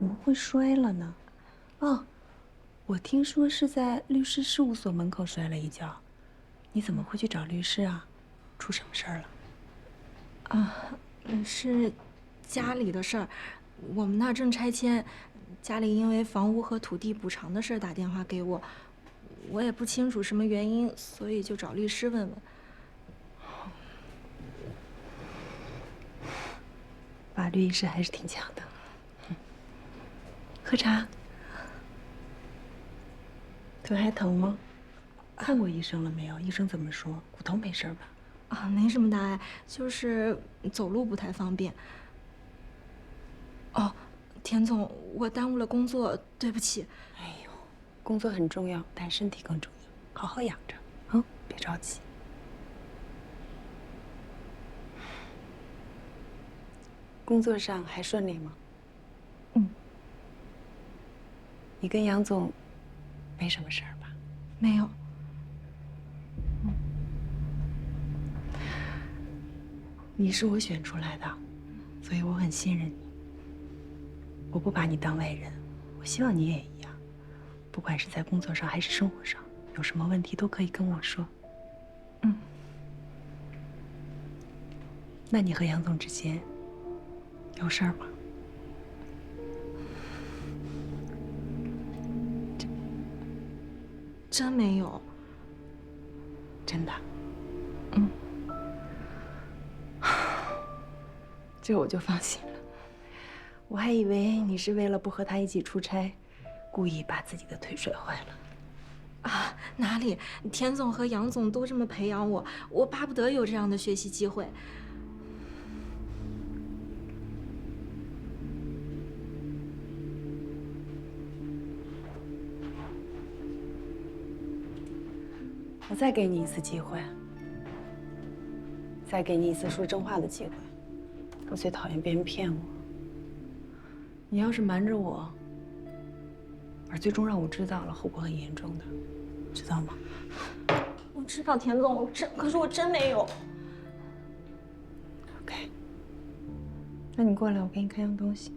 怎么会摔了呢？哦，我听说是在律师事务所门口摔了一跤。你怎么会去找律师啊？出什么事儿了？是家里的事儿，我们那儿正拆迁，家里因为房屋和土地补偿的事儿打电话给我，我也不清楚什么原因，所以就找律师问问。法律意识还是挺强的。喝茶。腿还疼吗？看过医生了没有？医生怎么说？骨头没事吧？没什么大碍，就是走路不太方便。哦，田总，我耽误了工作，对不起。哎呦，工作很重要，但身体更重要，好好养着啊，别着急。工作上还顺利吗？嗯，你跟杨总没什么事儿吧？没有。你是我选出来的，所以我很信任你。我不把你当外人，我希望你也一样。不管是在工作上还是生活上，有什么问题都可以跟我说。嗯。那你和杨总之间有事儿吗？真没有。真的？嗯。这我就放心了。我还以为你是为了不和他一起出差，故意把自己的腿摔坏了。哪里？田总和杨总都这么培养我，我巴不得有这样的学习机会。我再给你一次机会，再给你一次说真话的机会。我最讨厌别人骗我。你要是瞒着我，而最终让我知道了，后果很严重的，知道吗？我知道田总，可是我真没有。OK， 那你过来，我给你看样东西。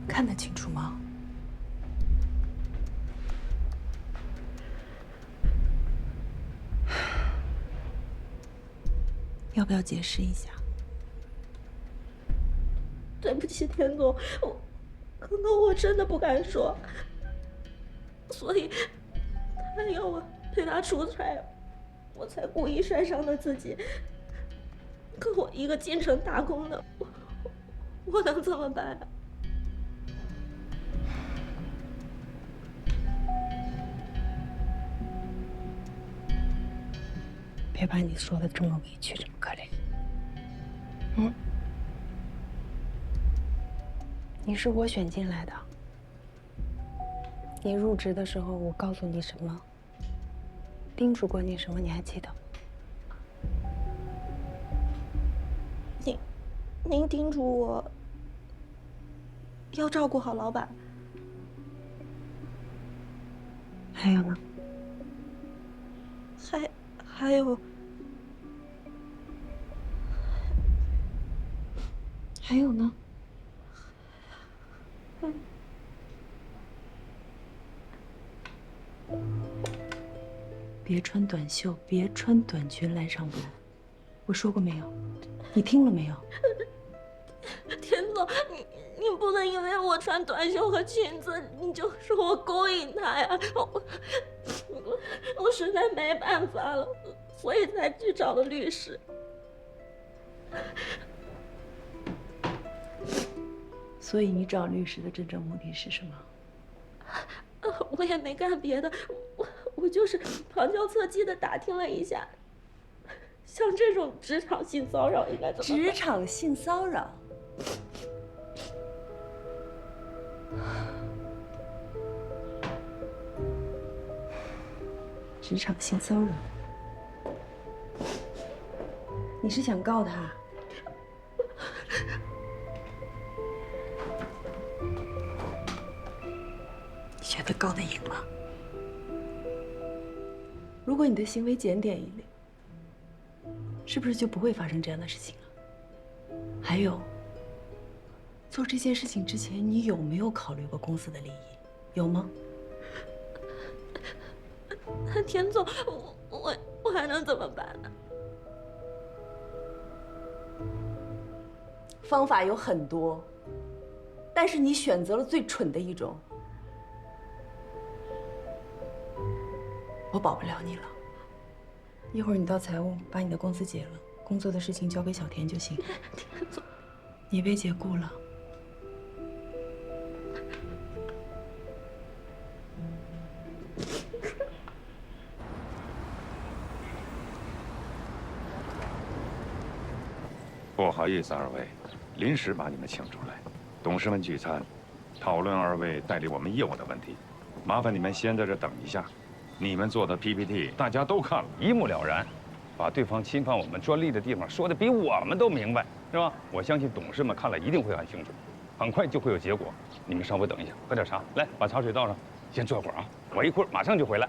看得清楚吗？要不要解释一下？对不起，田总，可能我真的不敢说，所以他要我陪他出差，我才故意摔伤了自己。可我一个进城打工的，我能怎么办啊？别把你说的这么委屈，这么可怜。嗯，你是我选进来的。你入职的时候，我告诉你什么，叮嘱过你什么，你还记得吗？您叮嘱我要照顾好老板。还有呢？还有。还有呢？别穿短袖，别穿短裙来上班。我说过没有？你听了没有？田总，你不能因为我穿短袖和裙子，你就说我勾引他呀！我实在没办法了，所以才去找了律师。所以你找律师的真正目的是什么？我也没干别的，我就是旁敲侧击的打听了一下，像这种职场性骚扰应该怎么办？职场性骚扰，职场性骚扰，你是想告他？你觉得告得赢吗？如果你的行为检点一点，是不是就不会发生这样的事情了？还有，做这件事情之前，你有没有考虑过公司的利益？有吗？那田总，我还能怎么办呢？方法有很多，但是你选择了最蠢的一种。我保不了你了。一会儿你到财务把你的工资结了，工作的事情交给小田就行。田总，你被解雇了。不好意思，二位，临时把你们请出来，董事们聚餐，讨论二位代理我们业务的问题，麻烦你们先在这等一下。你们做的 PPT 大家都看了，一目了然，把对方侵犯我们专利的地方说的比我们都明白，是吧？我相信董事们看了一定会很清楚，很快就会有结果。你们稍微等一下，喝点茶，来把茶水倒上，先坐会儿啊，我一会儿马上就回来。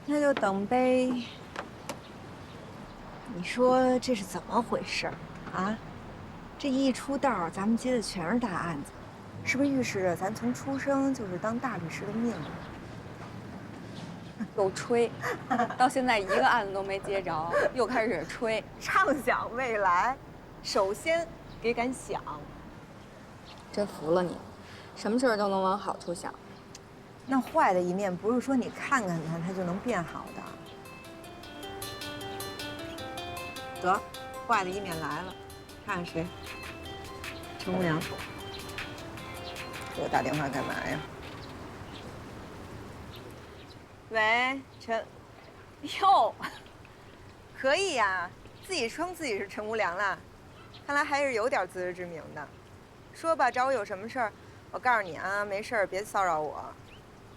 那就等呗。你说这是怎么回事啊？这一出道，咱们接的全是大案子，是不是预示着咱从出生就是当大律师的命啊？又吹，到现在一个案子都没接着，又开始吹。畅想未来，首先得敢想。真服了你，什么事儿都能往好处想。那坏的一面不是说你看看它就能变好的。得，坏的一面来了，看看谁？陈无良。给我打电话干嘛呀？喂，陈，哟，可以呀，自己称自己是陈无良了，看来还是有点自知之明的。说吧，找我有什么事儿？我告诉你啊，没事儿别骚扰我，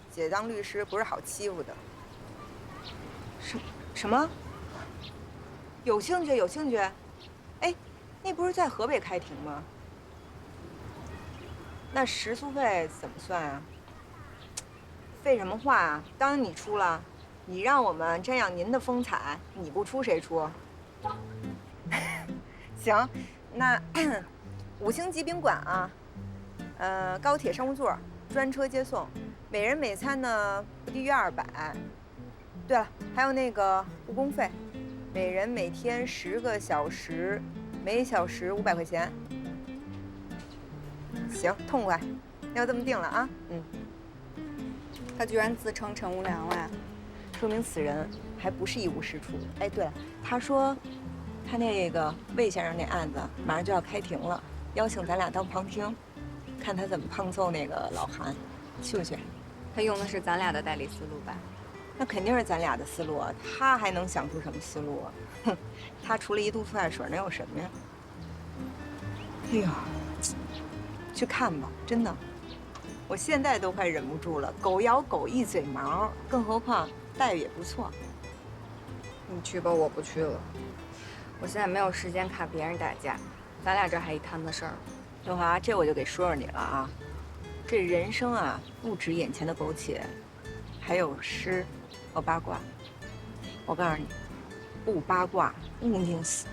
姐当律师不是好欺负的。什么？有兴趣？有兴趣？哎，那不是在河北开庭吗？那食宿费怎么算啊？废什么话啊！当然你出了，你让我们瞻仰您的风采，你不出谁出？行，那5星级宾馆啊，高铁商务座，专车接送，每人每餐呢不低于200。对了，还有那个误工费，每人每天10个小时，每小时500块钱。行，痛快，要这么定了啊。他居然自称陈无良了，说明此人还不是一无是处。哎，对了，他说他那个魏先生那案子马上就要开庭了，邀请咱俩当旁听，看他怎么胖揍那个老韩，去不去？他用的是咱俩的代理思路吧？那肯定是咱俩的思路啊，他还能想出什么思路啊？哼，他除了一肚子爱水，能有什么呀？哎呀，去看吧，真的。我现在都快忍不住了，狗咬狗一嘴毛，更何况待遇也不错。你去吧，我不去了。我现在没有时间看别人打架，咱俩这还一摊子事儿。刘华，这我就给说说你了啊。这人生啊，不止眼前的苟且，还有诗和八卦。我告诉你，不八卦勿宁死。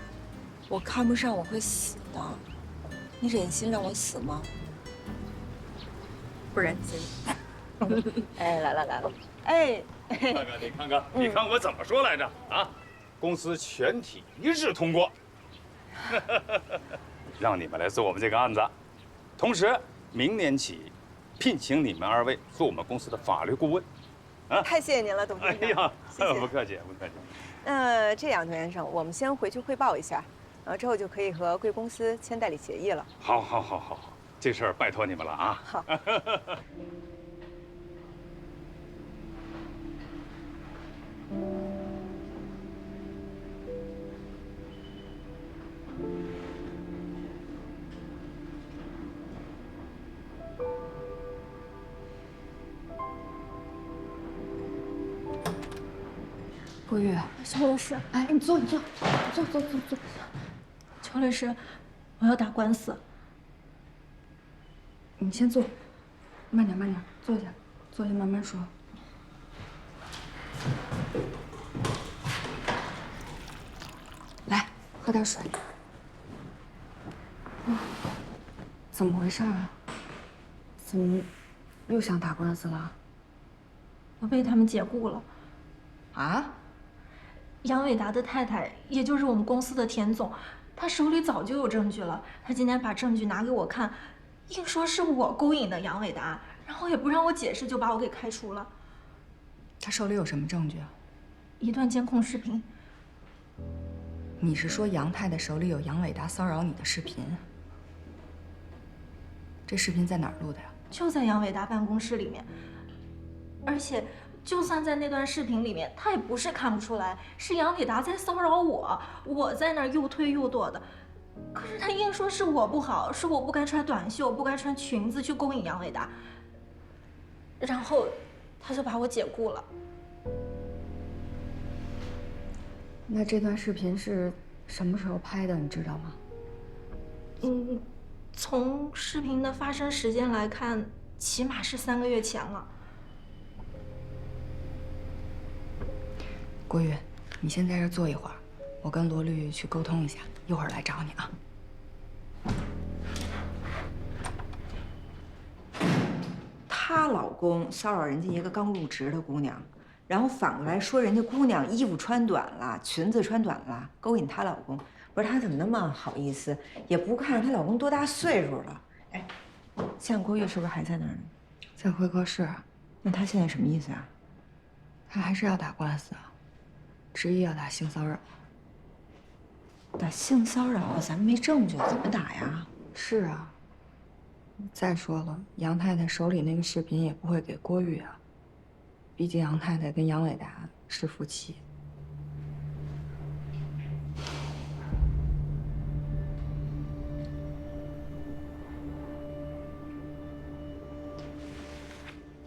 我看不上我会死的，你忍心让我死吗？不忍心。哎，来了，哎，看看你看看，你看我怎么说来着啊？公司全体一致通过，让你们来做我们这个案子，同时明年起聘请你们2位做我们公司的法律顾问。啊，太谢谢您了，董事长。哎呀，谢谢。不客气，不客气。这样，童先生，我们先回去汇报一下，然后之后就可以和贵公司签代理协议了。好，这事儿拜托你们了啊。好。郭玉，邱律师，哎，你坐，坐。邱律师，我要打官司。你先坐，慢点，坐下，慢慢说。来，喝点水。怎么回事啊？怎么又想打官司了？我被他们解雇了。啊？杨伟达的太太，也就是我们公司的田总，他手里早就有证据了。他今天把证据拿给我看，硬说是我勾引的杨伟达，然后也不让我解释，就把我给开除了。他手里有什么证据啊？一段监控视频。你是说杨太太手里有杨伟达骚扰你的视频？这视频在哪儿录的呀？就在杨伟达办公室里面，而且就算在那段视频里面，他也不是看不出来是杨伟达在骚扰我，我在那儿又推又躲的。可是他硬说是我不好，是我不该穿短袖，不该穿裙子去勾引杨伟达，然后他就把我解雇了。那这段视频是什么时候拍的？你知道吗？从视频的发生时间来看，起码是3个月前了。郭玉，你先在这坐一会儿，我跟罗律去沟通一下，一会儿来找你啊。她老公骚扰人家一个刚入职的姑娘，然后反过来说人家姑娘衣服穿短了，裙子穿短了，勾引她老公。不是她怎么那么好意思，也不看她老公多大岁数了。哎，现在郭玉是不是还在那儿呢？在会客室。那她现在什么意思啊？他还是要打官司啊，执意要打性骚扰。打性骚扰，咱们没证据，怎么打呀？是啊。再说了，杨太太手里那个视频也不会给郭玉啊，毕竟杨太太跟杨伟达是夫妻。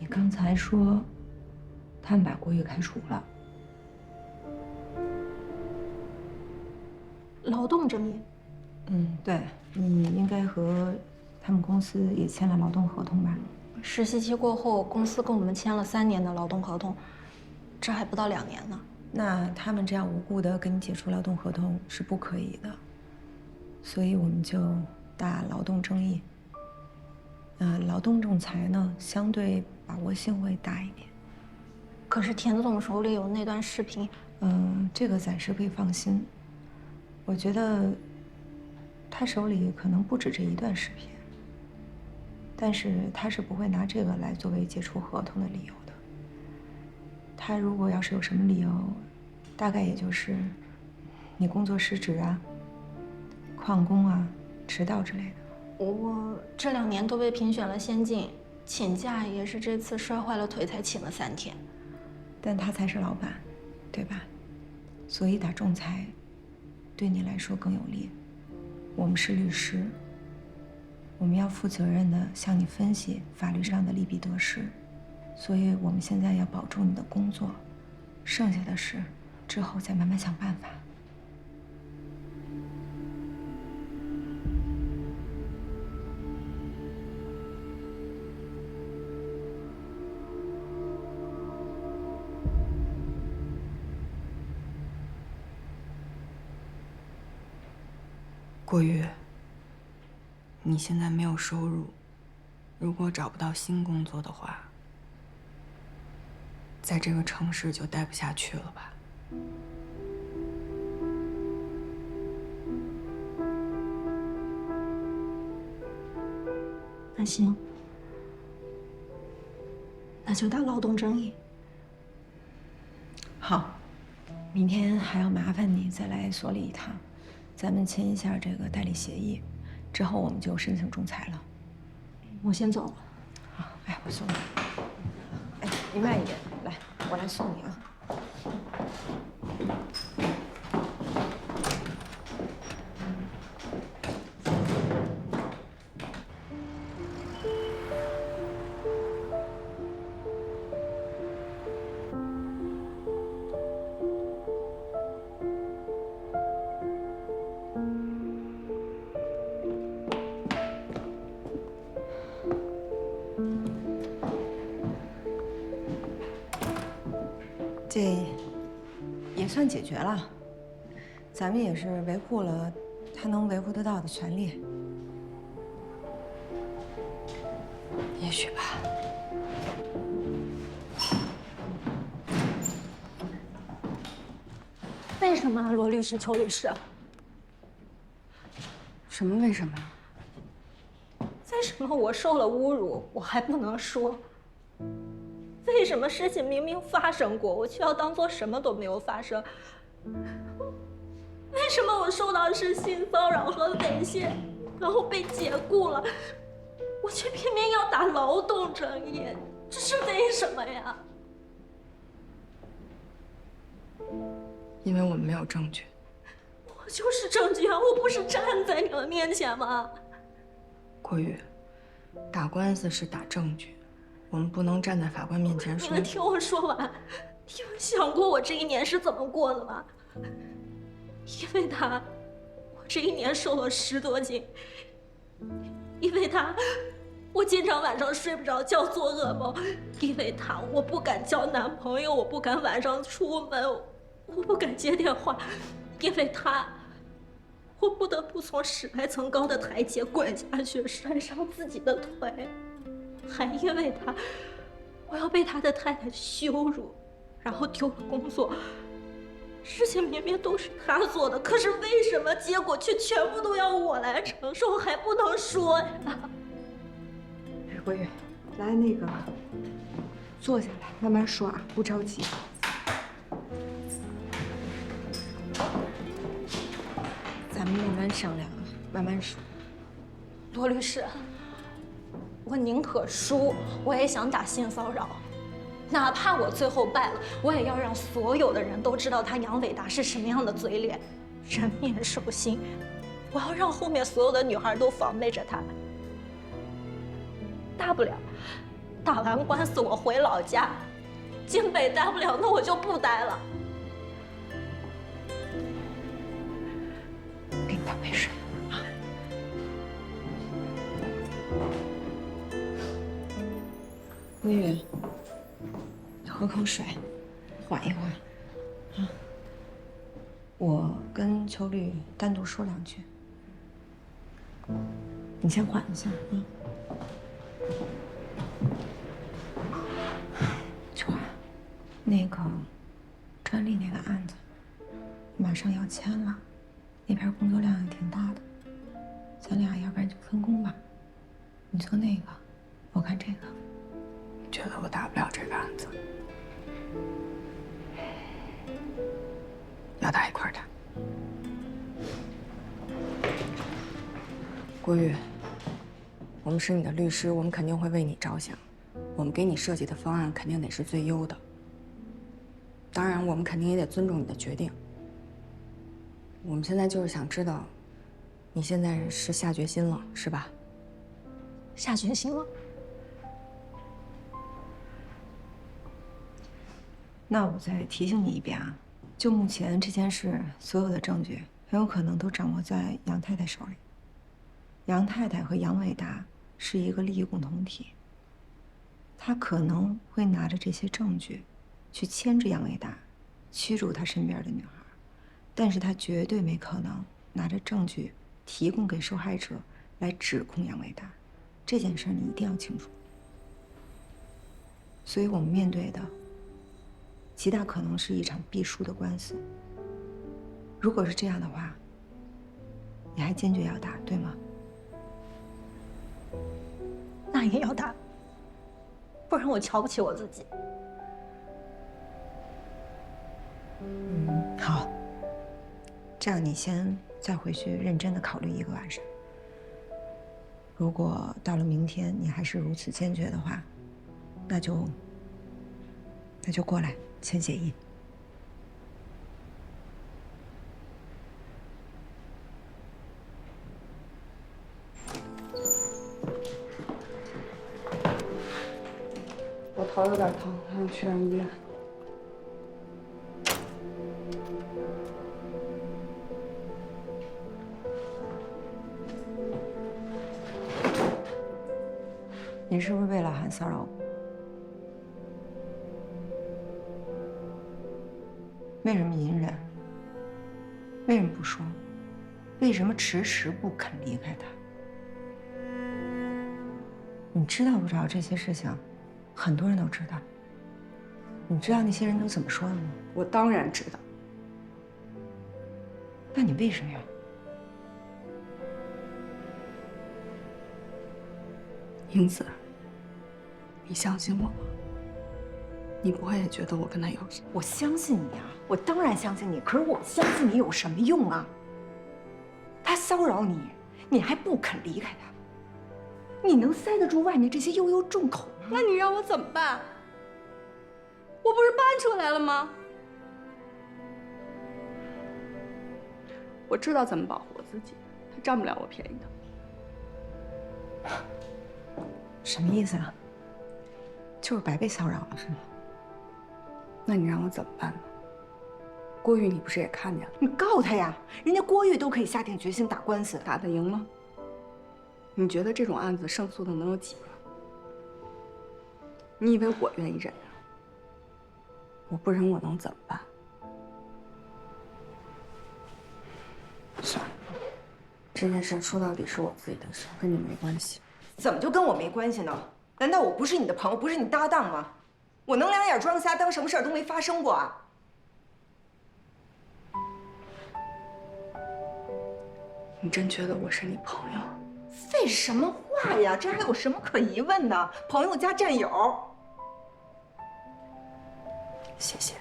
你刚才说，他们把郭玉开除了。劳动争议。对，你应该和他们公司也签了劳动合同吧？实习期过后，公司跟我们签了3年的劳动合同，这还不到2年呢。那他们这样无故的跟你解除劳动合同是不可以的，所以我们就打劳动争议。劳动仲裁呢，相对把握性会大一点。可是田总手里有那段视频。这个暂时可以放心。我觉得他手里可能不止这一段视频，但是他是不会拿这个来作为解除合同的理由的。他如果要是有什么理由，大概也就是你工作失职啊、旷工啊、迟到之类的。我这2年都被评选了先进，请假也是这次摔坏了腿才请了3天。但他才是老板，对吧？所以打仲裁对你来说更有利。我们是律师，我们要负责任的向你分析法律上的利弊得失，所以我们现在要保住你的工作，剩下的事之后再慢慢想办法。郭玉，你现在没有收入，如果找不到新工作的话，在这个城市就待不下去了吧？那行，那就打劳动争议。好，明天还要麻烦你再来所里一趟，咱们签一下这个代理协议，之后我们就申请仲裁了。我先走了。好，哎，我送你。哎，你慢一点，来，我来送你啊。算解决了，咱们也是维护了他能维护得到的权利。也许吧。为什么啊，罗律师、邱律师？什么为什么？为什么我受了侮辱，我还不能说？为什么事情明明发生过，我却要当做什么都没有发生？为什么我受到的是性骚扰和猥亵，然后被解雇了，我却偏偏要打劳动争议？这是为什么呀？因为我们没有证据。我就是证据啊！我不是站在你们面前吗？郭宇，打官司是打证据，我们不能站在法官面前说。你们听我说完，你们想过我这一年是怎么过的吗？因为他，我这一年瘦了10多斤。因为他，我经常晚上睡不着觉，做噩梦。因为他，我不敢交男朋友，我不敢晚上出门，我不敢接电话。因为他，我不得不从10来层高的台阶滚下去，摔伤自己的腿。还因为他，我要被他的太太羞辱，然后丢了工作。事情明明都是他做的，可是为什么结果却全部都要我来承受，还不能说呀？郭宇，来那个，坐下来，慢慢说啊，不着急。咱们慢慢商量啊，慢慢说。罗律师，我宁可输，我也想打性骚扰，哪怕我最后败了，我也要让所有的人都知道他杨伟达是什么样的嘴脸，人面兽心。我要让后面所有的女孩都防备着他。大不了打完官司我回老家，京北待不了，那我就不待了。给你倒杯水啊。郭宇，喝口水，缓一缓。啊，我跟秋绿单独说2句，你先缓一下啊。秋儿，那个专利那个案子马上要签了，那边工作量也挺大的，咱俩要不然就分工吧，你做那个，我看这个。觉得我打不了这个案子，要打一块儿打。郭宇，我们是你的律师，我们肯定会为你着想，我们给你设计的方案肯定得是最优的。当然，我们肯定也得尊重你的决定。我们现在就是想知道，你现在是下决心了，是吧？下决心了。那我再提醒你一遍啊，就目前这件事，所有的证据很有可能都掌握在杨太太手里。杨太太和杨伟达是一个利益共同体，他可能会拿着这些证据去牵制杨伟达，驱逐他身边的女孩，但是他绝对没可能拿着证据提供给受害者来指控杨伟达。这件事你一定要清楚。所以我们面对的极大可能是一场必输的官司。如果是这样的话，你还坚决要打，对吗？那也要打，不然我瞧不起我自己。好，这样你先再回去认真的考虑1个晚上。如果到了明天你还是如此坚决的话，那就过来签协议。我头有点疼，还想去趟医院。你是不是为了喊骚扰我？为什么隐忍？为什么不说？为什么迟迟不肯离开他？你知道不知道这些事情，很多人都知道。你知道那些人都怎么说的吗？我当然知道。那你为什么要？英子，你相信我吗？你不会也觉得我跟他有什么？我相信你啊，我当然相信你。可是我相信你有什么用啊？他骚扰你，你还不肯离开他，你能塞得住外面这些悠悠众口吗？那你让我怎么办？我不是搬出来了吗？我知道怎么保护我自己，他占不了我便宜的。什么意思啊？就是白被骚扰了是吗？那你让我怎么办呢？郭玉，你不是也看见了？你告他呀，人家郭玉都可以下定决心打官司，打得赢吗？你觉得这种案子胜诉的能有几个？你以为我愿意忍啊？我不忍，我能怎么办？算了，这件事说到底是我自己的事，跟你没关系。怎么就跟我没关系呢？难道我不是你的朋友，不是你搭档吗？我能两眼装瞎，当什么事儿都没发生过啊？你真觉得我是你朋友？废什么话呀！这还有什么可疑问的？朋友加战友。谢谢。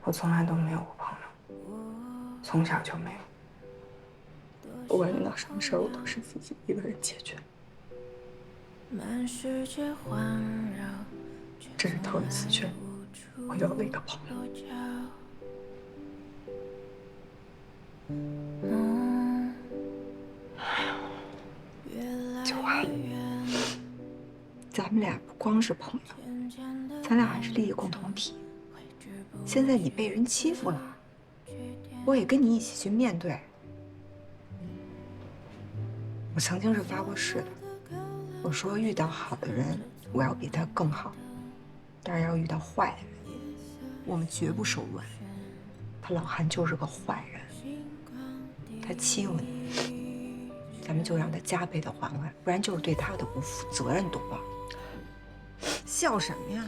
我从来都没有过朋友，从小就没有。不管遇到什么事儿，我都是自己一个人解决。这是头一次觉得我有了一个朋友。九华，咱们俩不光是朋友，咱俩还是利益共同体。现在你被人欺负了，我也跟你一起去面对。我曾经是发过誓的，我说遇到好的人，我要比他更好；但是要遇到坏的人，我们绝不手软。他老韩就是个坏人，他欺负你，咱们就让他加倍的还回来，不然就是对他的不负责任，懂吗？笑什么呀？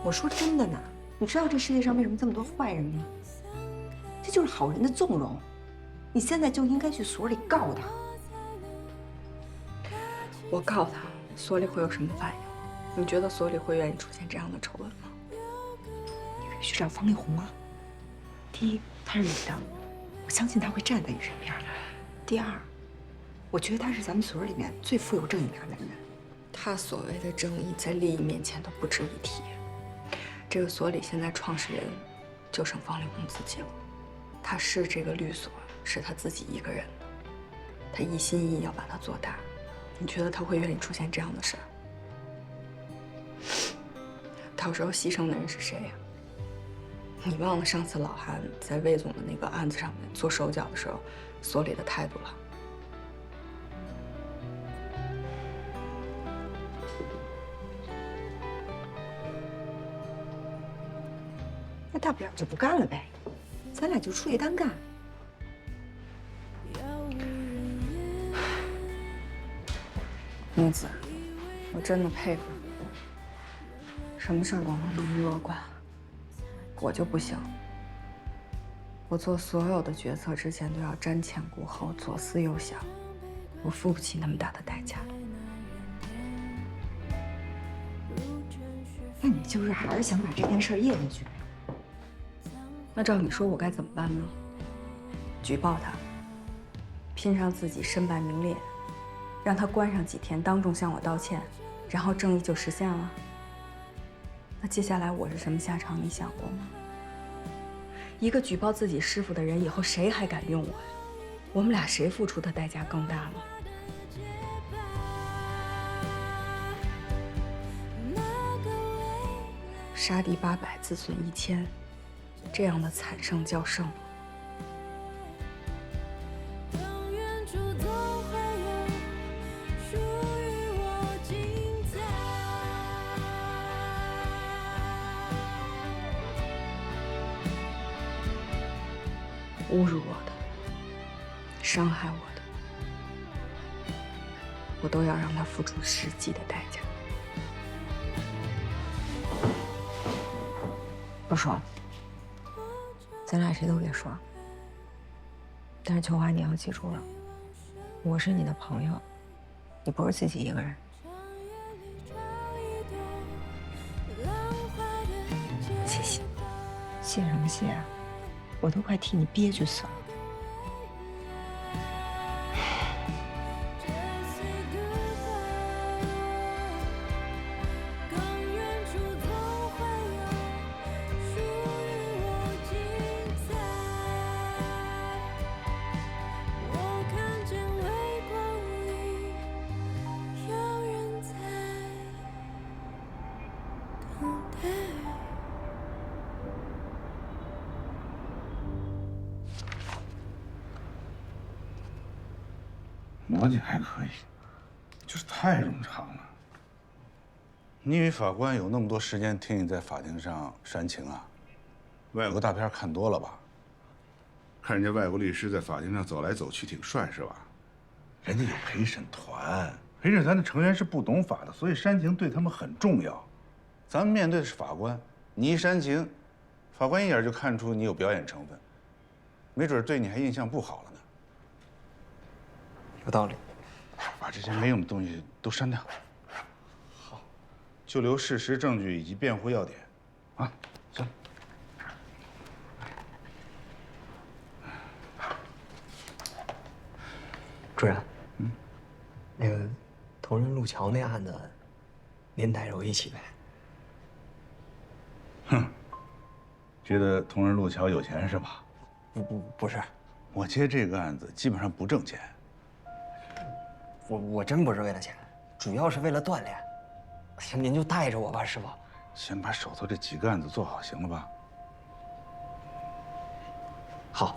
我说真的呢，你知道这世界上为什么这么多坏人吗？这就是好人的纵容。你现在就应该去所里告他。我告他，所里会有什么反应？你觉得所里会愿意出现这样的丑闻吗？你可以去找方力宏啊。第一，她是女的，我相信她会站在你身边。第二，我觉得她是咱们所里面最富有正义感的人。他所谓的正义，在利益面前都不值一提。这个所里现在创始人就剩方力宏自己了。他是这个律所，是他自己一个人的，他一心一意要把它做大。你觉得他会愿意出现这样的事儿？到时候牺牲的人是谁呀？你忘了上次老韩在魏总的那个案子上面做手脚的时候，所里的态度了？那大不了就不干了呗，咱俩就出去单干。英子，我真的佩服你，什么事儿都能那么乐观，我就不行。我做所有的决策之前都要瞻前顾后，左思右想，我付不起那么大的代价。那你就是还是想把这件事咽下去呗？那照你说，我该怎么办呢？举报他，拼上自己身败名裂，让他关上几天，当众向我道歉，然后正义就实现了。那接下来我是什么下场？你想过吗？一个举报自己师傅的人，以后谁还敢用我呀？我们俩谁付出的代价更大呢？杀敌800，自损1000，这样的惨胜叫胜吗？侮辱我的、伤害我的，我都要让他付出实际的代价。不说了，咱俩谁都别说。但是秋华，你要记住了，我是你的朋友，你不是自己一个人。谢谢，谢什么谢啊？我都快替你憋屈死了。逻辑还可以，就是太冗长了。你以为法官有那么多时间听你在法庭上煽情啊？外国大片看多了吧？看人家外国律师在法庭上走来走去，挺帅是吧？人家有陪审团，陪审团的成员是不懂法的，所以煽情对他们很重要。咱们面对的是法官，你一煽情，法官一眼就看出你有表演成分，没准对你还印象不好了呢。有道理，把这些没用的东西都删掉。好，就留事实、证据以及辩护要点。啊，行。主任，那个同仁路桥那案子，您带着我一起呗。哼，觉得同仁路桥有钱是吧？不是，我接这个案子基本上不挣钱。我真不是为了钱，主要是为了锻炼。行，您就带着我吧，师傅。先把手头这几个案子做好，行了吧？好。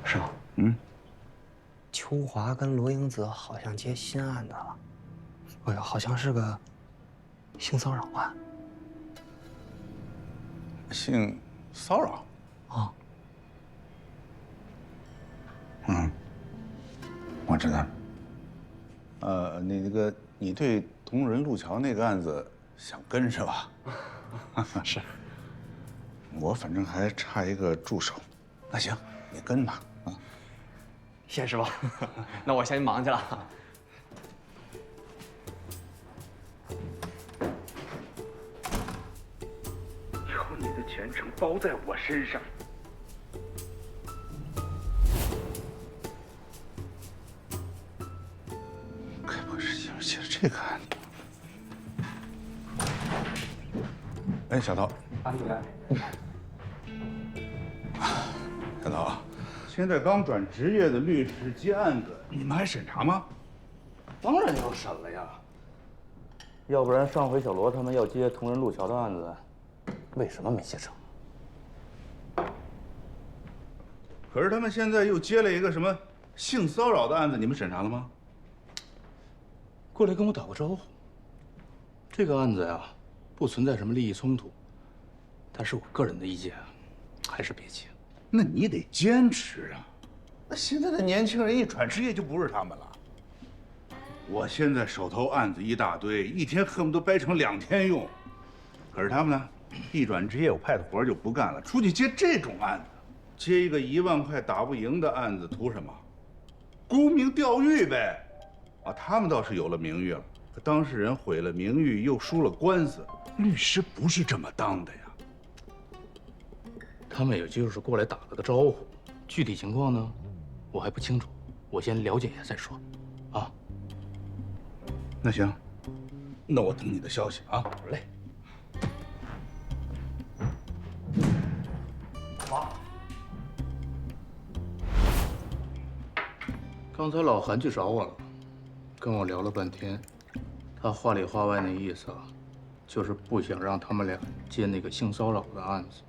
师傅，秋华跟罗英子好像接新案子了，哎呀，好像是个性骚扰案。性骚扰？啊。我知道。你对同仁路桥那个案子想跟是吧？是。我反正还差一个助手，那行，你跟吧。啊。谢师傅，那我先忙去了。以后你的前程包在我身上。该不会是写了这个案子？哎，小刀。安主任。小刀啊，现在刚转职业的律师接案子，你们还审查吗？当然要审了呀，要不然上回小罗他们要接同仁路桥的案子，为什么没接成？可是他们现在又接了一个什么性骚扰的案子，你们审查了吗？过来跟我打个招呼。这个案子呀，不存在什么利益冲突，但是我个人的意见啊，还是别接。那你得坚持啊！那现在的年轻人一转职业就不是他们了。我现在手头案子一大堆，一天恨不得掰成2天用。可是他们呢，一转职业我派的活就不干了，出去接这种案子，接一个1万块打不赢的案子，图什么？沽名钓誉呗！啊，他们倒是有了名誉了，可当事人毁了名誉，又输了官司。律师不是这么当的呀。他们也就是过来打了个招呼，具体情况呢，我还不清楚，我先了解一下再说。啊，那行，那我等你的消息啊。好嘞。刚才老韩去找我了，跟我聊了半天，他话里话外那意思啊，就是不想让他们俩接那个性骚扰的案子。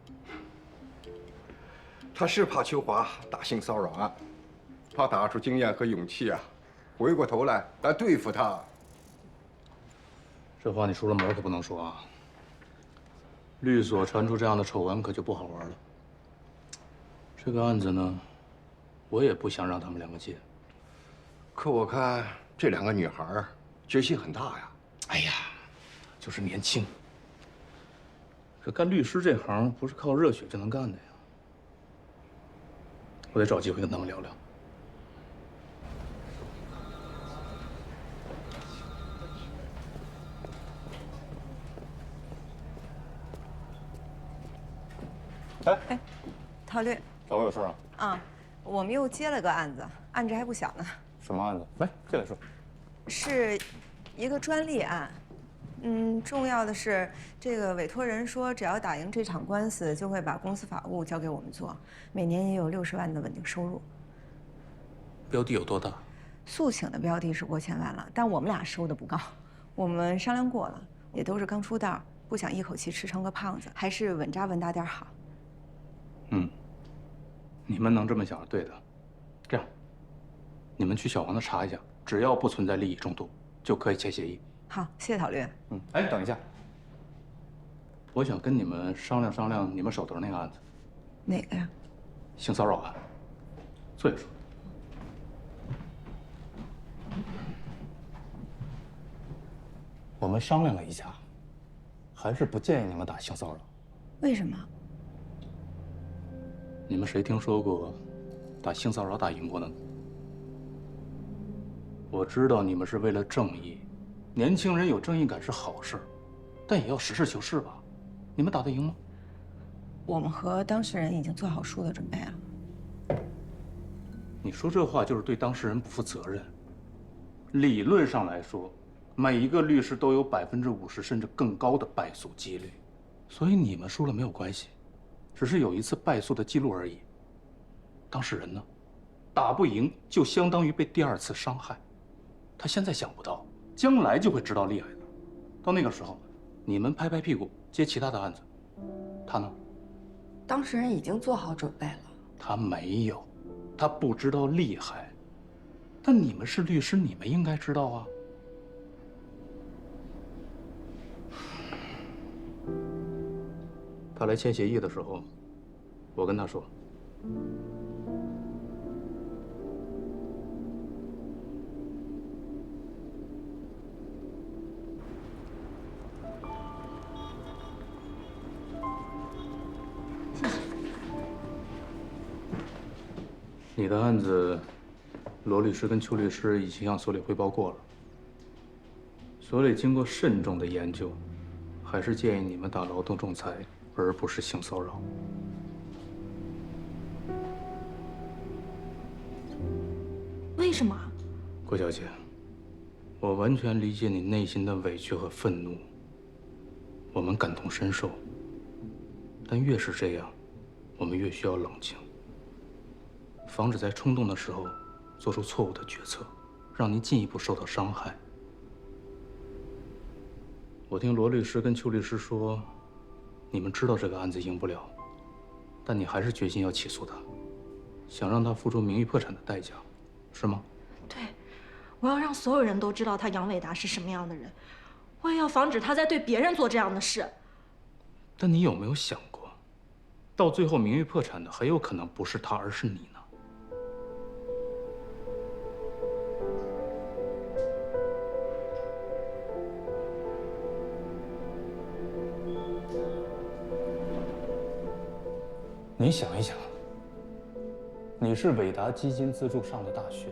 他是怕秋华打性骚扰案，怕打出经验和勇气啊，回过头来对付他。这话你出了门可不能说啊！律所传出这样的丑闻，可就不好玩了。这个案子呢，我也不想让他们两个接。可我看这两个女孩决心很大呀。哎呀，就是年轻。这干律师这行不是靠热血就能干的呀。我得找机会跟他们聊聊。哎，陶律，找我有事啊？啊，我们又接了个案子，案子还不小呢。什么案子？来，进来说。是一个专利案。重要的是，这个委托人说，只要打赢这场官司，就会把公司法务交给我们做，每年也有60万的稳定收入。标的有多大？诉请的标的是过千万了，但我们俩收的不高。我们商量过了，也都是刚出道，不想一口气吃成个胖子，还是稳扎稳打点好。你们能这么想是对的。这样，你们去小王那查一下，只要不存在利益冲突，就可以签协议。好，谢谢陶律。哎，等一下，我想跟你们商量商量你们手头那个案子。哪个呀？性骚扰案。坐下说。我们商量了一下，还是不建议你们打性骚扰。为什么？你们谁听说过打性骚扰打赢过的呢？我知道你们是为了正义，年轻人有正义感是好事，但也要实事求是吧？你们打得赢吗？我们和当事人已经做好输的准备了。你说这话就是对当事人不负责任。理论上来说，每一个律师都有50%甚至更高的败诉几率，所以你们输了没有关系。只是有一次败诉的记录而已。当事人呢，打不赢就相当于被第2次伤害。他现在想不到，将来就会知道厉害的。到那个时候，你们拍拍屁股接其他的案子，他呢？当事人已经做好准备了。他没有，他不知道厉害。但你们是律师，你们应该知道啊。他来签协议的时候，我跟他说：“你的案子，罗律师跟邱律师已经向所里汇报过了。所里经过慎重的研究，还是建议你们打劳动仲裁，而不是性骚扰。为什么？郭小姐，我完全理解你内心的委屈和愤怒，我们感同身受。但越是这样，我们越需要冷静，防止在冲动的时候做出错误的决策，让您进一步受到伤害。我听罗律师跟邱律师说，你们知道这个案子赢不了，但你还是决心要起诉他，想让他付出名誉破产的代价，是吗？对，我要让所有人都知道他杨伟达是什么样的人，我也要防止他再对别人做这样的事。但你有没有想过，到最后名誉破产的很有可能不是他，而是你呢？你想一想，你是伟达基金资助上的大学，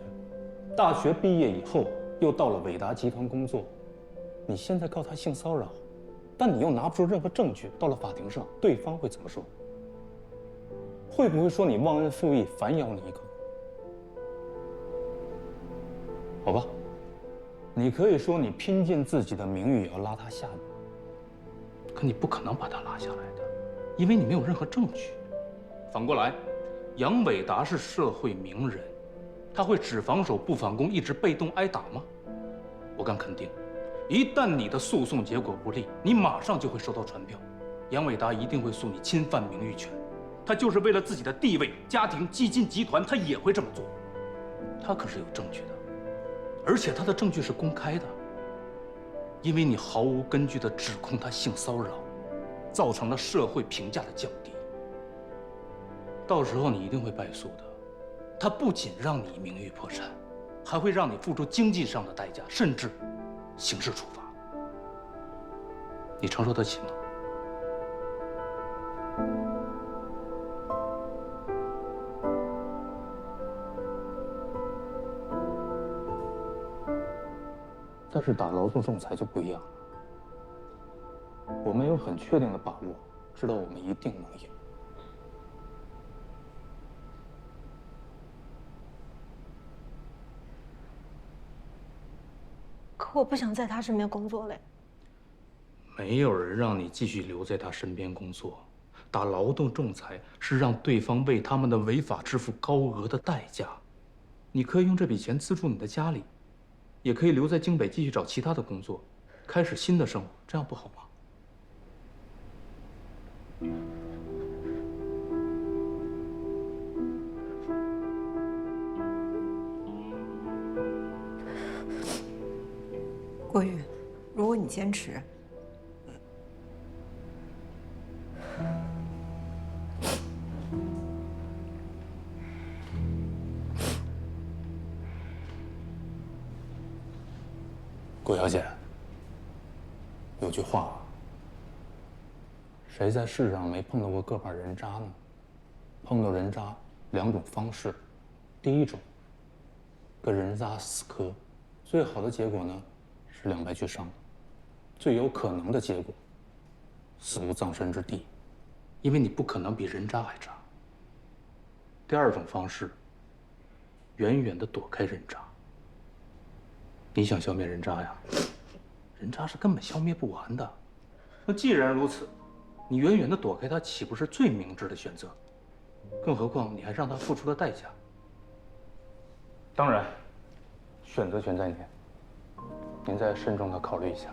大学毕业以后又到了伟达集团工作，你现在告他性骚扰，但你又拿不出任何证据，到了法庭上，对方会怎么说？会不会说你忘恩负义，反咬你一口？好吧，你可以说你拼尽自己的名誉也要拉他下来，可你不可能把他拉下来的，因为你没有任何证据。反过来，杨伟达是社会名人，他会只防守不反攻，一直被动挨打吗？我敢肯定，一旦你的诉讼结果不利，你马上就会收到传票，杨伟达一定会诉你侵犯名誉权。他就是为了自己的地位、家庭、基金集团，他也会这么做。他可是有证据的，而且他的证据是公开的，因为你毫无根据的指控他性骚扰，造成了社会评价的降低。到时候你一定会败诉的，他不仅让你名誉破产，还会让你付出经济上的代价，甚至刑事处罚。你承受得起吗？但是打劳动仲裁就不一样了，我们有很确定的把握，知道我们一定能赢。可我不想在他身边工作嘞。没有人让你继续留在他身边工作，打劳动仲裁是让对方为他们的违法支付高额的代价。你可以用这笔钱资助你的家里，也可以留在京北继续找其他的工作，开始新的生活，这样不好吗？郭玉，如果你坚持，郭小姐，有句话，谁在世上没碰到过个把人渣呢？碰到人渣两种方式，第一种，跟人渣死磕，最好的结果呢是两败俱伤，最有可能的结果，死无葬身之地，因为你不可能比人渣还渣。第二种方式，远远地躲开人渣。你想消灭人渣呀？人渣是根本消灭不完的。那既然如此，你远远地躲开他，岂不是最明智的选择？更何况你还让他付出了代价。当然，选择权在您，您再慎重地考虑一下。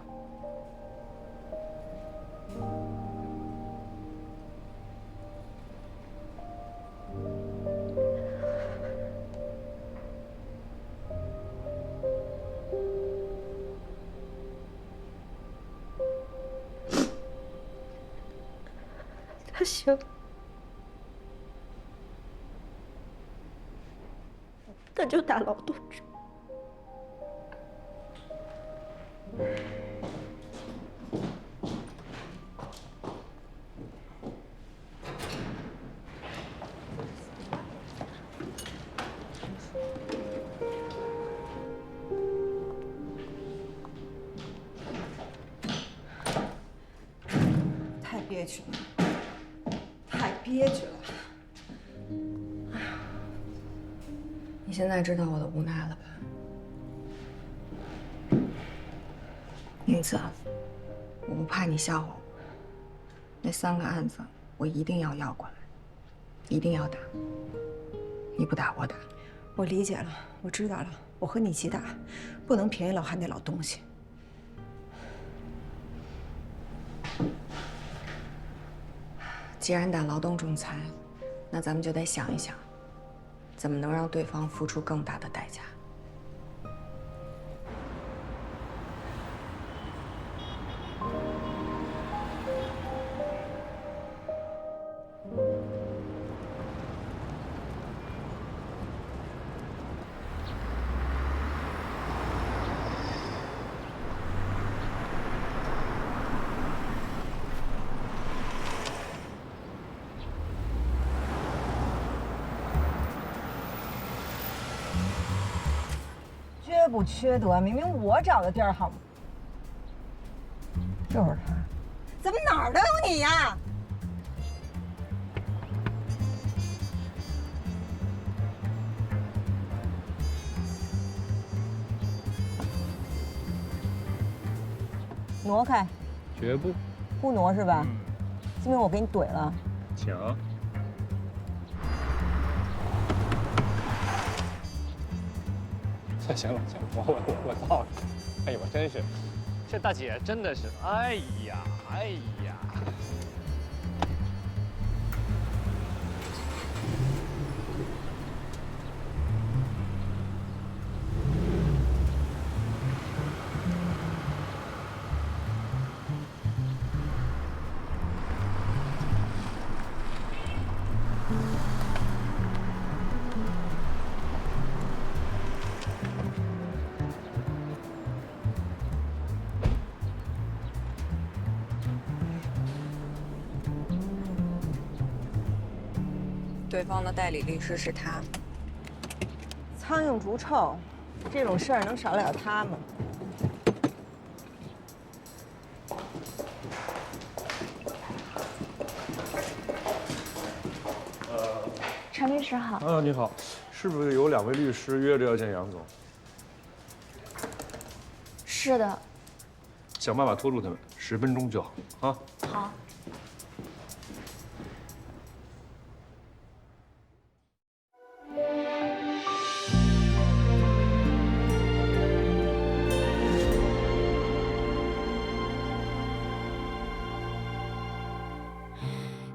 他行，那就打劳动制。太憋屈了，太憋屈了。你现在知道我的无奈了吧？英子，我不怕你笑话我。那3个案子我一定要过来，一定要打。你不打我打。我理解了，我知道了，我和你一起打，不能便宜老韩那老东西。既然打劳动仲裁，那咱们就得想一想，怎么能让对方付出更大的代价。缺不缺德？明明我找的地儿好吗？就是他，怎么哪儿都有你呀？挪开，绝不。不挪是吧？今天我给你怼了。请。行了，我到了。哎呦，我真是，这大姐真的是，哎呀。对方的代理律师是他。苍蝇逐臭，这种事儿能少了他吗？常律师好。你好，是不是有2位律师约着要见杨总？是的。想办法拖住他们，10分钟就好啊。好。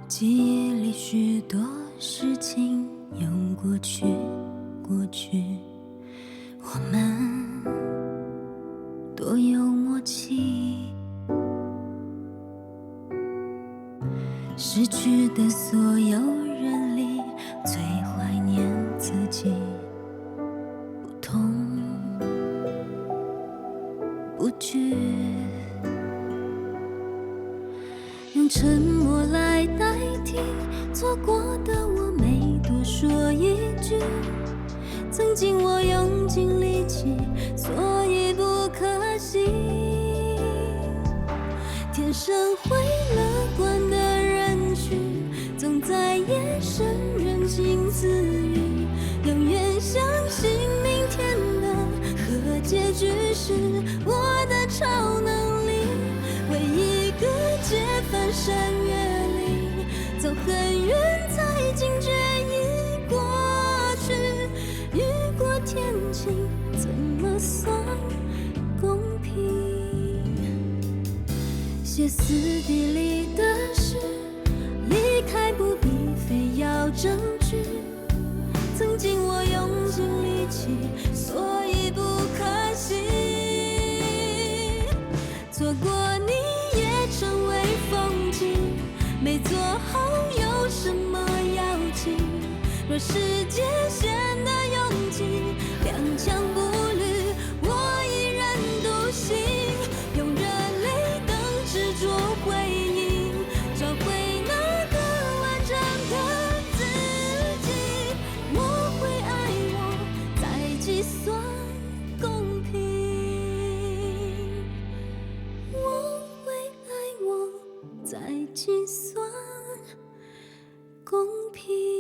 记忆里许多事情又过去，我们多有默契。失去的所有人里，最怀念自己，不痛不惧。用沉默来代替错过的我，没多说一句。曾经我用尽力气，所以不可惜。天生会乐观的人群，总在夜深人静自语，永远相信明天的和结局是我的超能力。为一个解翻山越岭，走很远才惊觉已过去。雨过天晴，怎么算公平？歇斯底里的事，离开不必非要证据。曾经我用尽力气，所以不可惜。错过你也成为风景，没做好有什么要紧？若世界显得拥挤，踉跄步履，我依然独行，用热泪等执着回应，找回那个完整的自己。我会爱我，再计算公平。我会爱我，再计算公平。